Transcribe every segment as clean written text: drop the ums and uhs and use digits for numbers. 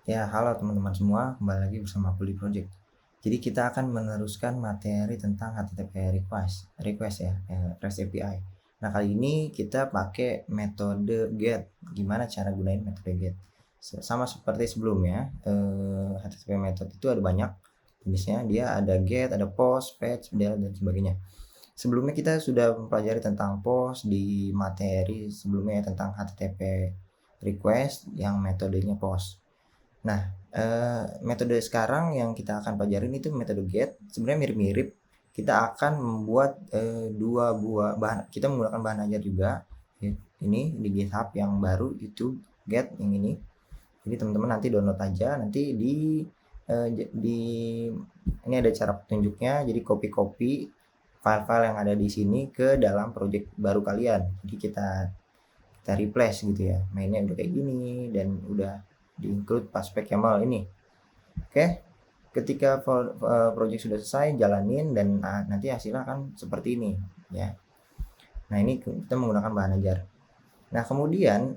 Ya, halo teman-teman semua, kembali lagi bersama aku di Project. Jadi kita akan meneruskan materi tentang HTTP request ya, REST API. Nah, kali ini kita pakai metode GET. Gimana cara gunain metode GET? Sama seperti sebelumnya, HTTP method itu ada banyak jenisnya. Dia ada GET, ada POST, FETCH, dan sebagainya. Sebelumnya kita sudah mempelajari tentang POST di materi sebelumnya tentang HTTP request yang metodenya POST. Nah, metode sekarang yang kita akan pelajarin itu metode GET. Sebenarnya mirip-mirip. Kita akan membuat 2 buah bahan. Kita menggunakan bahan ajar juga. Ini di GitHub yang baru itu GET yang ini. Jadi teman-teman nanti download aja. Nanti di ini ada cara petunjuknya. Jadi copy-copy file-file yang ada di sini ke dalam project baru kalian. Jadi kita replace gitu ya. Mainnya udah kayak gini dan udah di-include pas pack YAML ini. Oke, ketika project sudah selesai, jalanin dan nanti hasilnya akan seperti ini ya. Nah, ini kita menggunakan bahan ajar. Nah, kemudian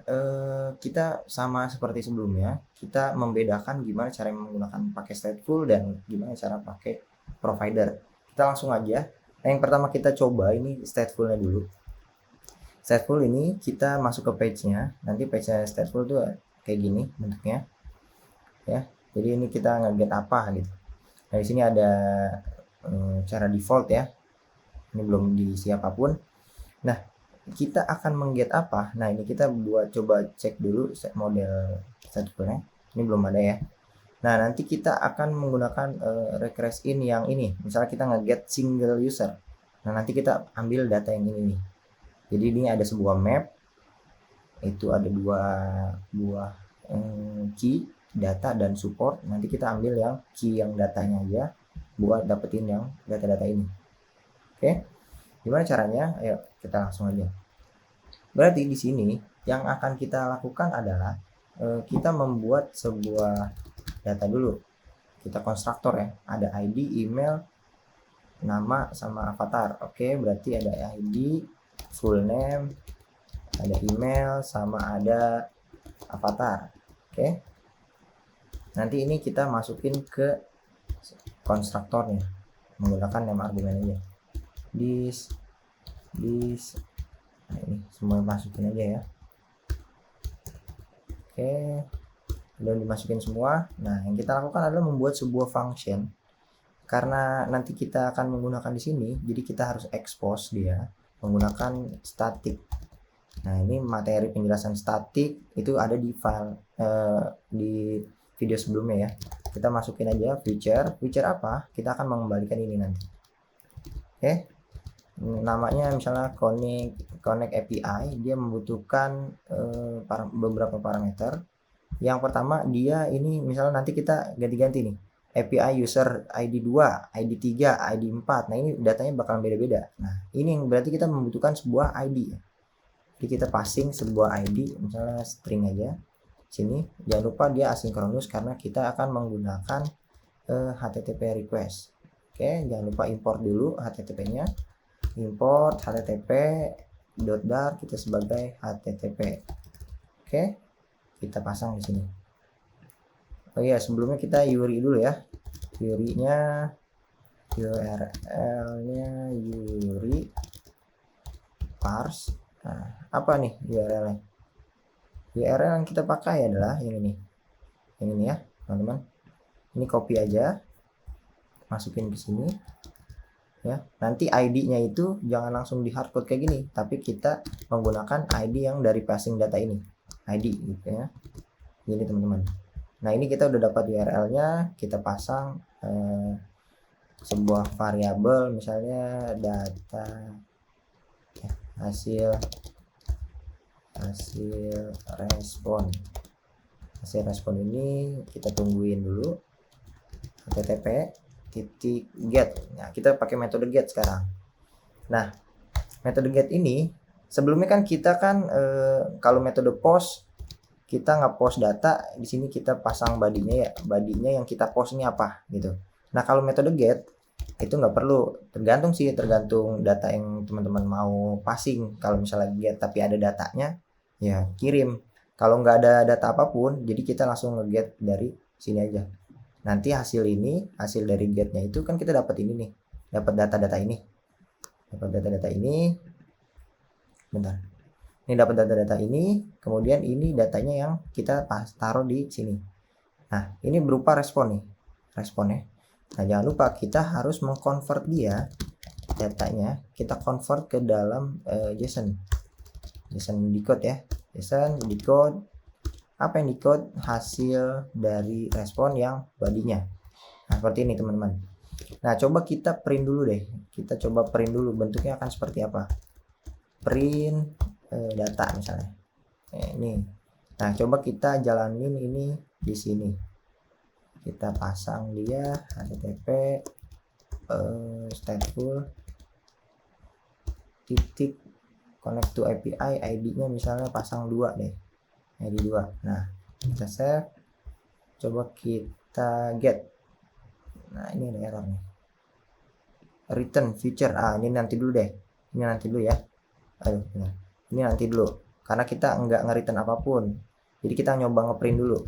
kita sama seperti sebelumnya, kita membedakan gimana cara menggunakan pakai stateful dan gimana cara pakai provider. Kita langsung aja. Nah, yang pertama kita coba ini statefulnya dulu. Stateful ini kita masuk ke page-nya. Nanti page-nya stateful tuh kayak gini bentuknya. Ya. Jadi ini kita nge-get apa gitu. Nah, di sini ada cara default ya. Ini belum diisi apapun. Nah, kita akan meng-get apa? Nah, ini kita buat coba cek dulu model statefulnya. Ini belum ada ya. Nah, nanti kita akan menggunakan request in yang ini. Misalnya kita nge-get single user. Nah, nanti kita ambil data yang ini nih. Jadi ini ada sebuah map. Itu ada dua buah key, data dan support. Nanti kita ambil yang key yang datanya aja buat dapetin yang data-data ini. Oke. Gimana caranya? Ayo kita langsung aja. Berarti di sini yang akan kita lakukan adalah kita membuat sebuah data dulu. Kita konstruktor ya. Ada ID, email, nama sama avatar. Oke, berarti ada ID, full name, ada email sama ada avatar. Oke. Nanti ini kita masukin ke konstruktornya menggunakan nama argumen aja. This. Nah, ini semua masukin aja ya. Oke. Udah dimasukin semua. Nah, yang kita lakukan adalah membuat sebuah function. Karena nanti kita akan menggunakan di sini, jadi kita harus expose dia menggunakan static. Nah, ini materi penjelasan static itu ada di file di video sebelumnya ya. Kita masukin aja feature apa? Kita akan mengembalikan ini nanti. Oke. Namanya misalnya connect API, dia membutuhkan beberapa parameter. Yang pertama dia ini misalnya nanti kita ganti-ganti nih. API user ID 2, ID 3, ID 4. Nah, ini datanya bakalan beda-beda. Nah, ini yang berarti kita membutuhkan sebuah ID. Jadi kita passing sebuah ID, misalnya string aja. Sini, jangan lupa dia asinkronus karena kita akan menggunakan HTTP request. Oke, jangan lupa import dulu HTTP-nya. Import http.dar kita sebagai HTTP. Oke, kita pasang di sini. Oh iya, sebelumnya kita URI dulu ya. URI-nya URL-nya URI parse. Nah, apa nih URL-nya? URL yang kita pakai adalah yang ini. Yang ini ya, teman-teman. Ini copy aja. Masukin ke sini. Ya, nanti ID-nya itu jangan langsung di hardcode kayak gini, tapi kita menggunakan ID yang dari passing data ini. ID gitu ya. Ini teman-teman. Nah, ini kita udah dapat URL-nya, kita pasang sebuah variabel misalnya data ya, hasil respon. Hasil respon ini kita tungguin dulu. HTTP .get. Nah, kita pakai metode get sekarang. Nah, metode get ini sebelumnya kan kita kan kalau metode post kita nge-post data, di sini kita pasang body-nya ya. Body-nya yang kita post ini apa gitu. Nah, kalau metode get itu nggak perlu, tergantung data yang teman-teman mau passing. Kalau misalnya get tapi ada datanya, ya kirim. Kalau nggak ada data apapun, jadi kita langsung nge-get dari sini aja. Nanti hasil dari getnya itu kan kita dapat ini nih, dapat data-data ini, bentar. Ini dapat data-data ini, kemudian ini datanya yang kita taruh di sini. Nah, ini berupa responnya. Nah, jangan lupa kita harus mengkonvert datanya, kita convert ke dalam JSON decode ya. JSON decode, apa yang decode? Hasil dari respon yang bodinya. Nah, seperti ini teman-teman. Nah, coba kita print dulu deh. Kita coba print dulu, bentuknya akan seperti apa. Print data misalnya. Ini. Nah, coba kita jalanin ini di sini. Kita pasang dia http stateful titik connect to API, ID-nya misalnya pasang 2 deh, ID 2. Nah, kita save, coba kita get. Nah, ini ada error nih, return feature. Ini nanti dulu deh, ya. Ini nanti dulu, karena kita nggak nge-return apapun, jadi kita nyoba ngeprint dulu.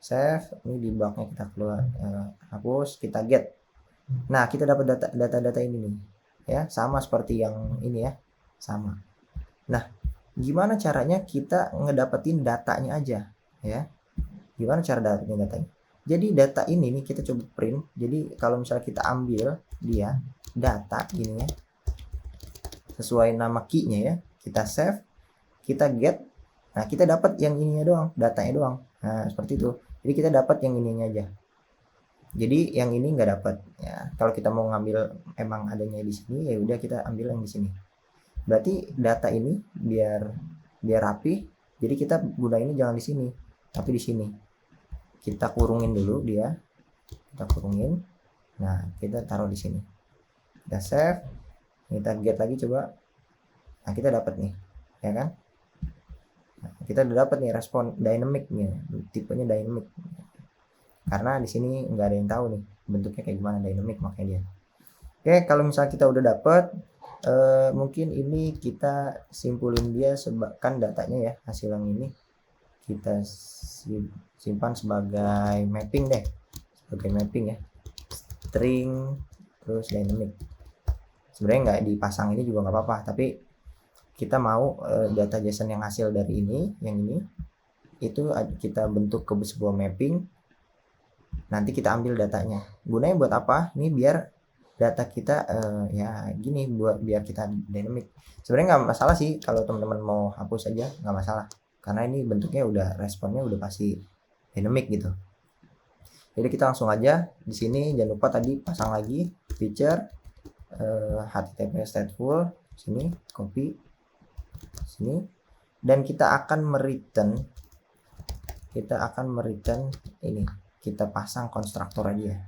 Save, ini debugnya kita keluar, hapus, kita get. Nah, kita dapat data ini nih ya, sama seperti yang ini ya, sama. Nah, gimana caranya kita ngedapetin datanya aja ya? Gimana cara dapetin datanya? Jadi data ini nih kita coba print. Jadi kalau misalnya kita ambil dia data ini ya, sesuai nama key-nya ya, kita save, kita get. Nah, kita dapat yang ininya doang, datanya doang. Nah, seperti itu. Jadi kita dapat yang ininya aja. Jadi yang ini nggak dapat ya. Kalau kita mau ngambil emang adanya di sini, ya udah kita ambil yang di sini. Berarti data ini biar rapi, jadi kita gunain jangan di sini, tapi di sini. Kita kurungin dulu dia. Kita kurungin. Nah, kita taruh di sini. Kita save. Kita get lagi coba. Nah, kita dapat nih, ya kan? Nah, kita udah dapat nih respon dynamic-nya, tipenya dynamic. Karena di sini nggak ada yang tahu nih bentuknya kayak gimana, dynamic makanya dia. Oke, kalau misalnya kita udah dapat, mungkin ini kita simpulin dia kan datanya ya, hasil yang ini kita simpan sebagai mapping deh, ya, string terus dynamic. Sebenarnya nggak dipasang ini juga nggak apa-apa, tapi kita mau data JSON yang hasil dari yang ini itu kita bentuk ke sebuah mapping. Nanti kita ambil datanya. Gunanya buat apa? Ini biar data kita ya gini, biar kita dynamic. Sebenarnya nggak masalah sih kalau teman-teman mau hapus aja, nggak masalah. Karena ini bentuknya udah, responnya udah pasti dynamic gitu. Jadi kita langsung aja di sini, jangan lupa tadi pasang lagi feature http stateful, sini copy sini, dan kita akan mereturn ini. Kita pasang konstruktor aja.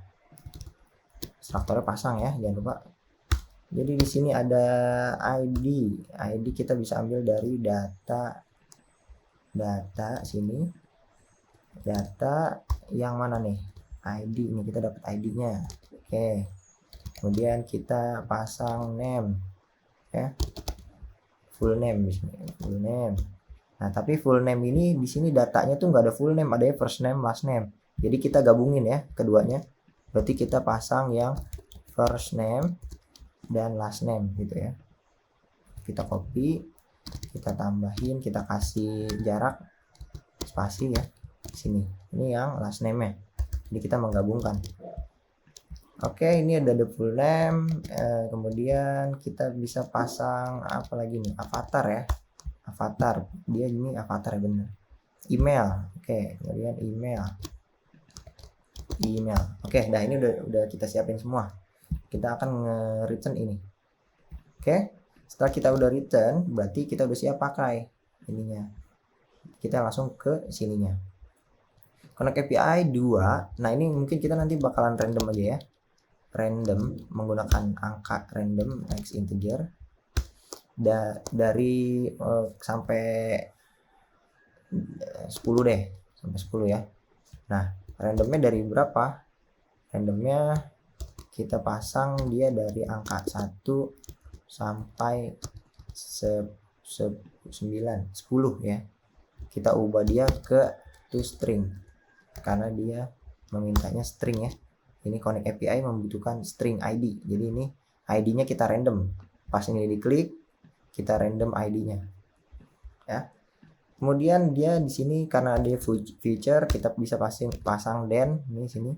Konstruktornya pasang ya, jangan lupa. Jadi di sini ada ID kita bisa ambil dari data sini. Data yang mana nih? ID ini kita dapat ID-nya. Oke. Kemudian kita pasang name ya. Full name di sini, full name. Nah, tapi full name ini di sini datanya tuh nggak ada full name, ada first name, last name. Jadi kita gabungin ya keduanya. Berarti kita pasang yang first name dan last name gitu ya. Kita copy, kita tambahin, kita kasih jarak spasi ya di sini. Ini yang last name-nya. Jadi kita menggabungkan. Oke, ini ada the full name. Kemudian kita bisa pasang apa lagi nih? Avatar ya. Avatar. Dia ini avatar ya, bener. Email. Oke, kemudian email. Oke, nah ini udah kita siapin semua. Kita akan nge-return ini. Oke, setelah kita udah return, berarti kita udah siap pakai ininya. Kita langsung ke sininya. Connect API 2. Nah, ini mungkin kita nanti bakalan random aja ya. Random menggunakan angka random x integer. Dari sampai 10 deh, sampai 10 ya. Nah, randomnya dari berapa? Randomnya kita pasang dia dari angka 1 sampai 10 ya. kita ubah dia ke toString karena dia memintanya string ya. Ini Connect API membutuhkan string ID, jadi ini ID-nya kita random. Pas ini diklik, kita random ID-nya ya. Kemudian dia di sini karena dia feature, kita bisa pasang then ini sini.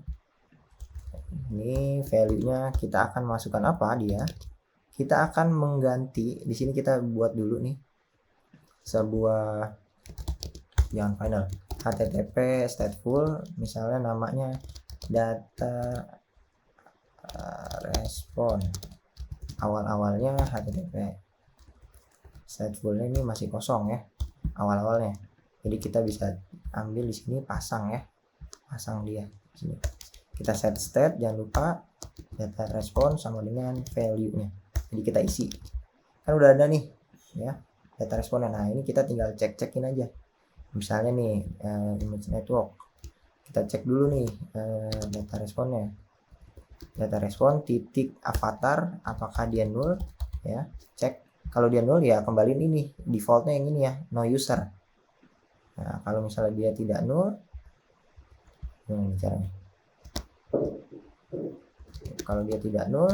Ini value-nya kita akan masukkan apa dia? Kita akan mengganti di sini, kita buat dulu nih sebuah, jangan final, http stateful, misalnya namanya data respon. Awal-awalnya http stateful ini masih kosong ya awal-awalnya, jadi kita bisa ambil di sini, pasang ya, pasang dia di sini. Kita set state, jangan lupa data respon sama dengan value-nya, jadi kita isi, kan udah ada nih ya data responnya. Nah ini kita tinggal cekin aja, misalnya nih image network, kita cek dulu nih data responnya, data respon titik avatar, apakah dia null ya, cek. Kalau dia null ya kembaliin ini defaultnya yang ini ya, no user. Nah kalau misalnya dia tidak null, ini caranya. Kalau dia tidak null,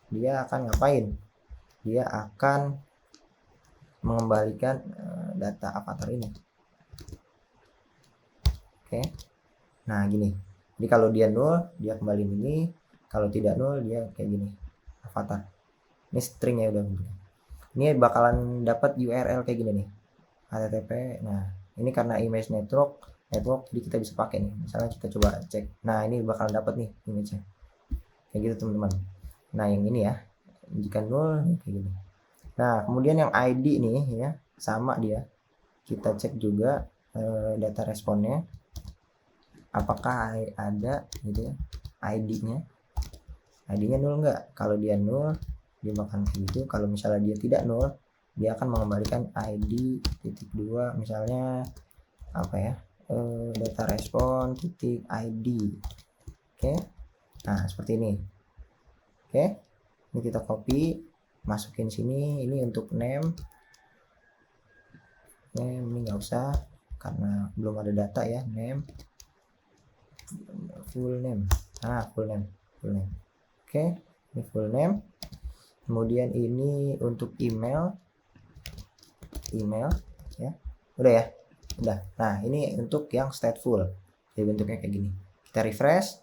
dia akan ngapain? Dia akan mengembalikan data avatar ini. Oke. Nah gini, jadi kalau dia null dia kembaliin ini, kalau tidak null dia kayak gini avatar. Ini string ya udah. Ini bakalan dapat URL kayak gini nih, http. Nah ini karena image network, jadi kita bisa pakai nih. Misalnya kita coba cek, nah ini bakalan dapat nih image-nya kayak gitu teman-teman. Nah yang ini ya, jika null kayak gini. Nah kemudian yang ID nih ya, sama dia, kita cek juga data responnya apakah ada gitu ya, ID-nya null enggak. Kalau dia null, dia bakal gitu. Kalau misalnya dia tidak null, dia akan mengembalikan ID titik 2, misalnya apa ya, data respon titik ID. Oke, nah seperti ini. Oke, ini kita copy, masukin sini. Ini untuk name ini nggak usah karena belum ada data ya. Name, full name, full name. Oke, ini full name. Kemudian ini untuk email ya, udah ya, udah. Nah ini untuk yang stateful, jadi bentuknya kayak gini. Kita refresh,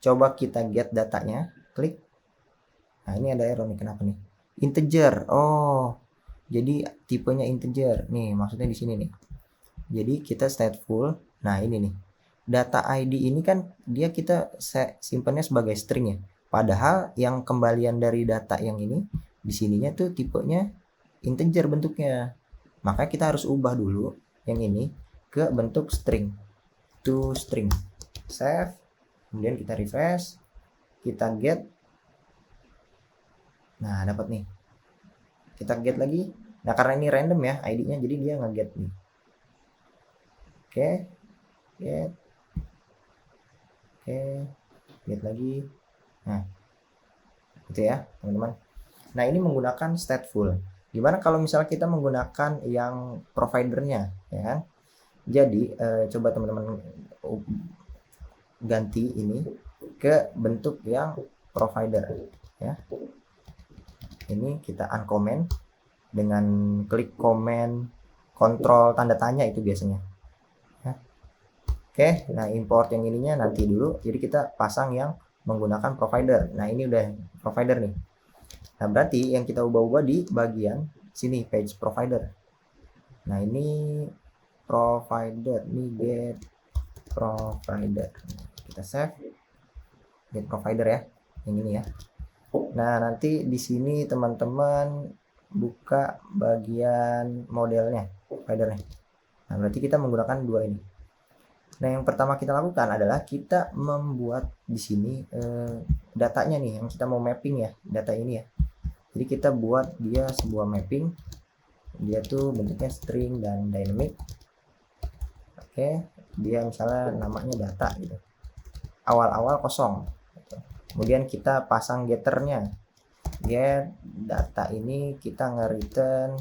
coba kita get datanya, klik. Nah ini ada error nih, kenapa nih? Integer. Oh jadi tipenya integer nih, maksudnya di sini nih. Jadi kita stateful. Nah ini nih, data ID ini kan dia kita simpannya sebagai string ya. Padahal yang kembalian dari data yang ini di sininya tuh tipenya integer bentuknya. Makanya kita harus ubah dulu yang ini ke bentuk string, toString. Save, kemudian kita refresh, kita get. Nah dapat nih, kita get lagi. Nah karena ini random ya ID-nya, jadi dia nge-get nih. Oke, get. Oke, get lagi. Nah itu ya teman-teman. Nah ini menggunakan stateful. Gimana kalau misalnya kita menggunakan yang providernya ya kan? Jadi coba teman-teman ganti ini ke bentuk yang provider ya. Ini kita uncomment dengan klik comment kontrol tanda tanya itu biasanya ya. Oke, nah import yang ininya nanti dulu, jadi kita pasang yang menggunakan provider. Nah ini udah provider nih. Nah berarti yang kita ubah-ubah di bagian sini, page provider. Nah ini provider, ini get provider. Kita save, get provider ya, yang ini ya. Nah nanti di sini teman-teman buka bagian modelnya, providernya. Nah berarti kita menggunakan dua ini. Nah yang pertama kita lakukan adalah kita membuat di sini datanya nih, yang kita mau mapping ya, data ini ya. Jadi kita buat dia sebuah mapping, dia tuh bentuknya string dan dynamic. Oke, dia misalnya namanya data gitu, awal-awal kosong gitu. Kemudian kita pasang getternya, get data ini, kita nge-return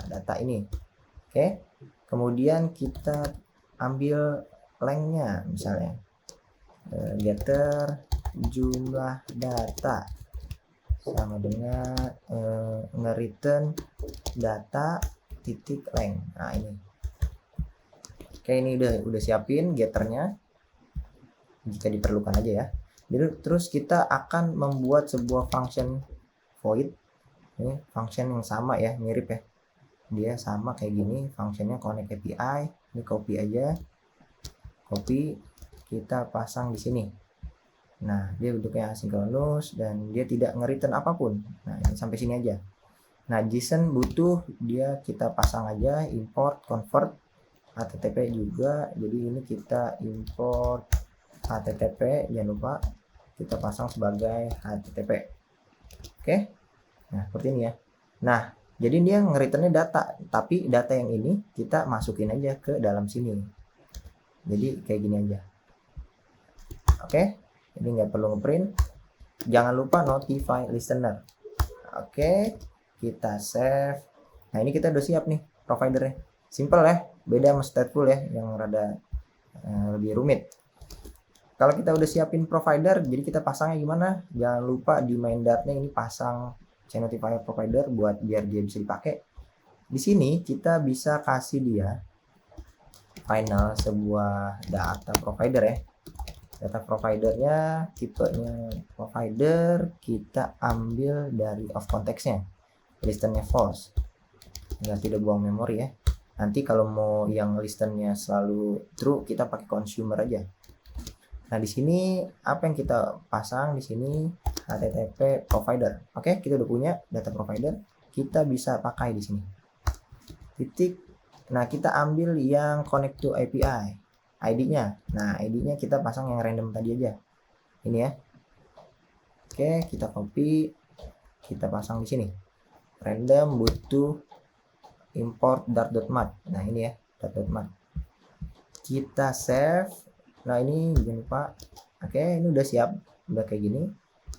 data ini. Oke, kemudian kita ambil lengthnya, misalnya getter jumlah data sama dengan nge-return data titik length. Nah ini, oke, ini udah siapin getternya jika diperlukan aja ya. Jadi terus kita akan membuat sebuah function void. Ini function yang sama ya, mirip ya, dia sama kayak gini, functionnya connect API. Ini copy aja, copy, kita pasang di sini. Nah dia bentuknya asynchronous dan dia tidak nge-return apapun. Nah ini sampai sini aja. Nah JSON butuh dia, kita pasang aja import convert HTTP juga. Jadi ini kita import HTTP, jangan lupa kita pasang sebagai HTTP. Oke, nah seperti ini ya. Nah jadi dia nge-returnnya data, tapi data yang ini kita masukin aja ke dalam sini. Jadi kayak gini aja. Oke, ini nggak perlu ngeprint. Jangan lupa notify listener. Oke, kita save. Nah ini kita udah siap nih providernya. Simple ya, beda sama stateful ya yang rada lebih rumit. Kalau kita udah siapin provider, jadi kita pasangnya gimana? Jangan lupa di main dartnya ini pasang notifier provider buat biar dia bisa dipakai. Di sini kita bisa kasih dia final sebuah data provider ya. Data providernya tipenya provider, kita ambil dari of konteksnya, listennya false, nggak tidak buang memori ya. Nanti kalau mau yang listennya selalu true, kita pakai consumer aja. Nah di sini apa yang kita pasang di sini, HTTP provider. Oke, kita udah punya data provider, kita bisa pakai di sini. Titik. Nah kita ambil yang connect to API, ID-nya. Nah ID-nya kita pasang yang random tadi aja. Ini ya. Oke, kita copy, kita pasang di sini. Random butuh import dart.mat. Nah ini ya, dart.mat. Kita save. Nah ini jangan lupa. Oke, ini udah siap, udah kayak gini.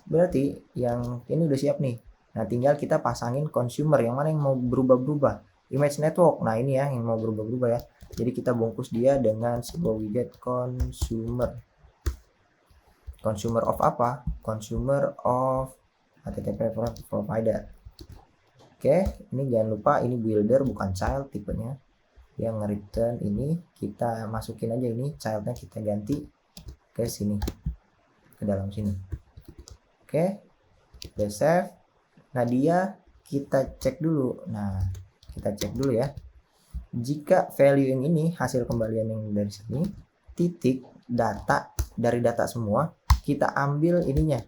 Berarti yang ini udah siap nih. Nah tinggal kita pasangin consumer yang mana yang mau berubah-berubah. Image network. Nah ini ya yang mau berubah-berubah ya. Jadi kita bungkus dia dengan sebuah widget consumer. Consumer of apa? Consumer of HTTP provider. Oke, ini jangan lupa ini builder bukan child tipenya. Yang nge-return ini kita masukin aja, ini childnya kita ganti ke sini, ke dalam sini. Oke, udah save. Nah dia kita cek dulu. Nah kita cek dulu ya. Jika value yang ini hasil kembalian yang dari sini, titik data, dari data semua kita ambil ininya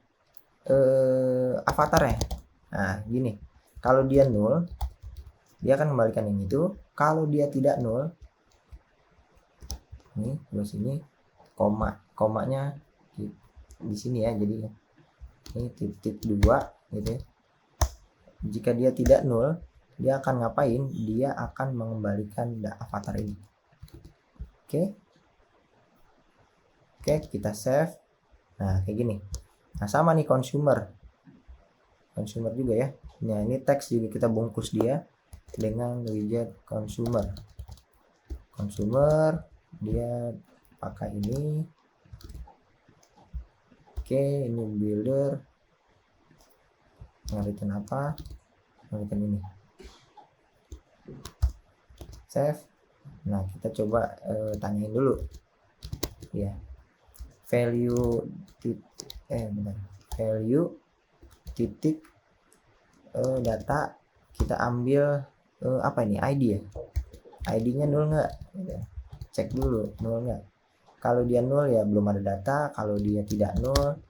avatarnya. Nah gini, kalau dia null dia akan kembalikan yang itu. Kalau dia tidak null, ini terus ini komanya di sini ya, jadi ini titik 2 gitu ya. Jika dia tidak null, dia akan ngapain? Dia akan mengembalikan avatar ini. Oke, kita save. Nah kayak gini. Nah sama nih consumer juga ya. Nah ini teks juga kita bungkus dia dengan widget consumer. Dia pakai ini. Oke, ini builder nge-return apa? Nge-return ini. Save. Nah kita coba tanyain dulu ya, value titik data kita ambil apa ini, ID ya, ID-nya null nggak, cek dulu null nggak. Kalau dia null ya belum ada data, kalau dia tidak null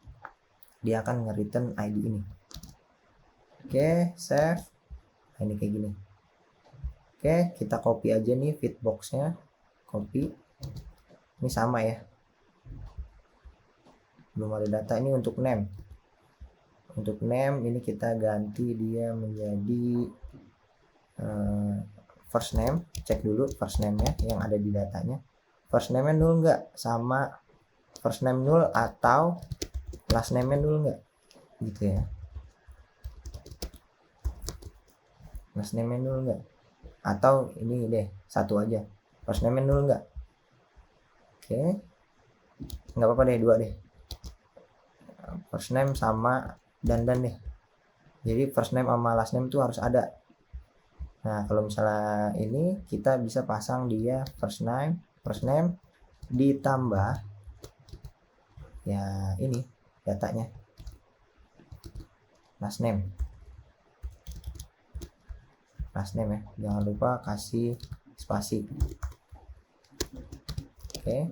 dia akan nge-return ID ini. Oke, save. Nah, ini kayak gini. Oke, kita copy aja nih fitboxnya, copy. Ini sama ya, belum ada data. Ini untuk name. Untuk name ini kita ganti dia menjadi first name. Cek dulu first name-nya yang ada di datanya. First name-nya null nggak, sama first name null atau last name-nya null nggak, gitu ya. Last name-nya null nggak. atau ini deh satu aja, first name dulu nggak? Oke, nggak apa-apa deh, dua deh, first name sama dan deh. Jadi first name sama last name itu harus ada. Nah kalau misalnya ini kita bisa pasang dia first name ditambah ya ini datanya last name ya, jangan lupa kasih spasi. Oke,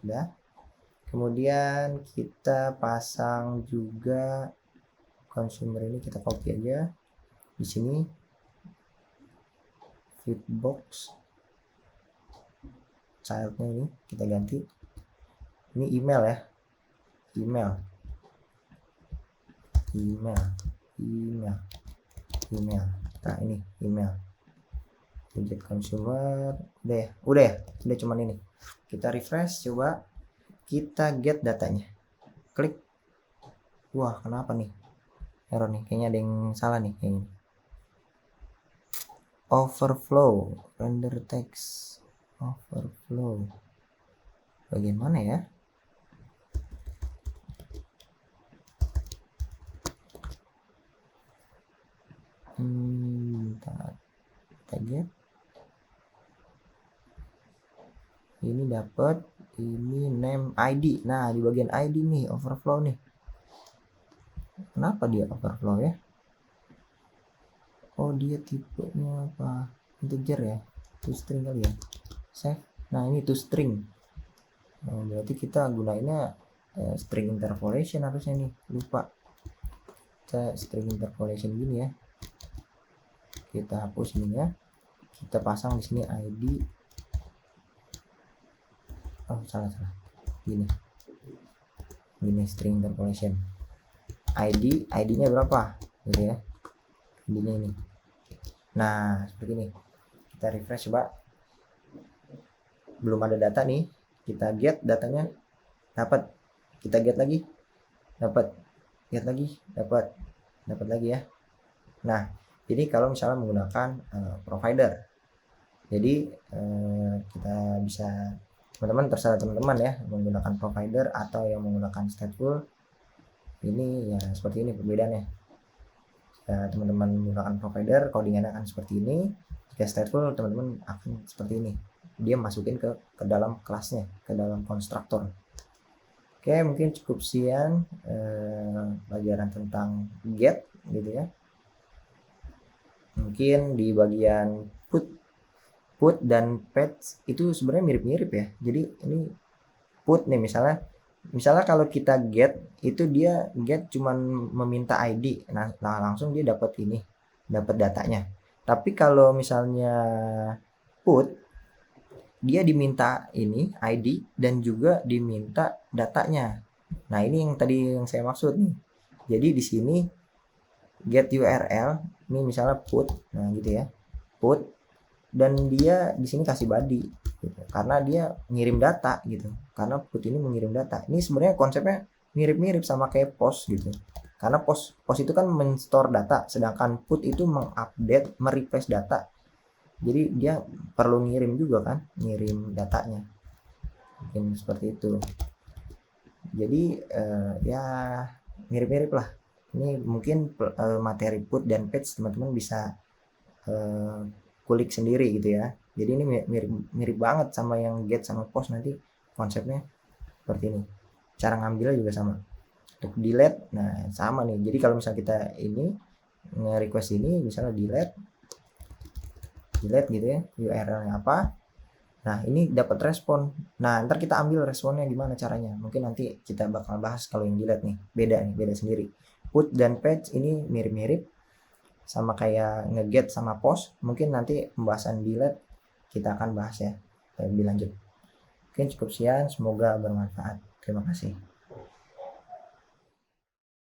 udah. Kemudian kita pasang juga consumer, ini kita copy aja di sini, feedbox childnya ini kita ganti, ini email ya, email. Nah ini email, widget consumer, udah cuman ini. Kita refresh, coba kita get datanya, klik. Wah kenapa nih error nih, kayaknya ada yang salah nih kayaknya. Overflow render text, overflow bagaimana ya? Bentar, kita get ini, dapat ini name ID. Nah di bagian ID nih overflow nih, kenapa dia overflow ya? Oh dia tipenya apa, integer ya, to string kali ya, save. Nah ini to string, berarti kita gunainnya string interpolation harusnya nih, lupa kita string interpolation gini ya. Kita hapus ini ya, kita pasang di sini ID. Oh salah gini string interpolation ID nya berapa gitu ya, ID nya ini. Nah seperti ini, kita refresh coba, belum ada data nih, kita get datanya, dapat, kita get lagi, dapat, get lagi, dapat lagi ya. Nah jadi kalau misalnya menggunakan provider, jadi kita bisa, teman-teman terserah teman-teman ya, menggunakan provider atau yang menggunakan stateful. Ini ya seperti ini perbedaannya. Teman-teman menggunakan provider, codingannya akan seperti ini. Jika stateful, teman-teman akan seperti ini, dia masukin ke dalam kelasnya, ke dalam konstruktor. Oke, mungkin cukup sekian pelajaran tentang get gitu ya. Mungkin di bagian put dan fetch itu sebenarnya mirip-mirip ya. Jadi ini put nih, misalnya kalau kita get itu dia get cuman meminta ID, nah langsung dia dapat datanya. Tapi kalau misalnya put, dia diminta ini ID dan juga diminta datanya. Nah ini yang tadi yang saya maksud nih. Jadi di sini get URL ini misalnya put, nah gitu ya, put, dan dia di sini kasih body gitu, karena dia ngirim data gitu, karena put ini mengirim data. Ini sebenarnya konsepnya mirip-mirip sama kayak post gitu, karena post itu kan men-store data, sedangkan put itu mengupdate, mereplace data. Jadi dia perlu ngirim juga kan, ngirim datanya, mungkin seperti itu. Jadi ya mirip-mirip lah. Ini mungkin materi put dan fetch teman-teman bisa kulik sendiri gitu ya. Jadi ini mirip banget sama yang get sama post, nanti konsepnya seperti ini. Cara ngambilnya juga sama. Untuk delete, nah sama nih. Jadi kalau misalnya kita ini nge-request ini, misalnya delete gitu ya, URL-nya apa. Nah ini dapat respon. Nah ntar kita ambil responnya gimana caranya. Mungkin nanti kita bakal bahas kalau yang delete nih. Beda sendiri. Put dan fetch ini mirip-mirip, sama kayak nge-get sama post. Mungkin nanti pembahasan delete kita akan bahas ya lebih lanjut. Oke, cukup sekian, semoga bermanfaat. Terima kasih.